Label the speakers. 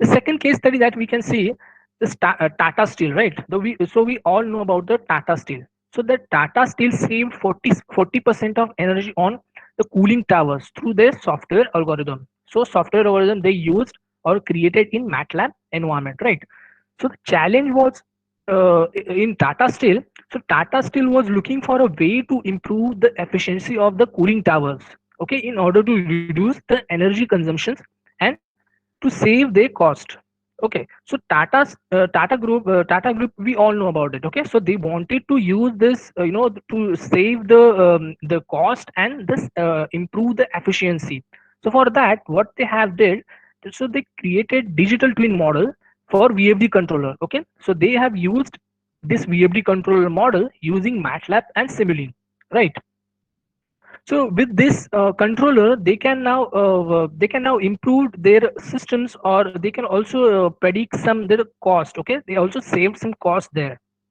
Speaker 1: The second case study that we can see is Tata Steel, right? So we all know about the Tata Steel. So the Tata Steel saved 40% of energy on the cooling towers through their software algorithm. So software algorithm they used or created in MATLAB environment, right? So the challenge was in Tata Steel. So Tata Steel was looking for a way to improve the efficiency of the cooling towers, okay, in order to reduce the energy consumptions and to save their cost. Okay, so Tata Group, we all know about it. Okay, so they wanted to use this, to save the cost and this improve the efficiency. So for that, what they have did, so they created digital twin model for VFD controller. Okay, so they have used this VFD controller model using MATLAB and Simulink, right? So with this controller, they can now improve their systems, or they can also predict some their cost. Okay, they also saved some cost there.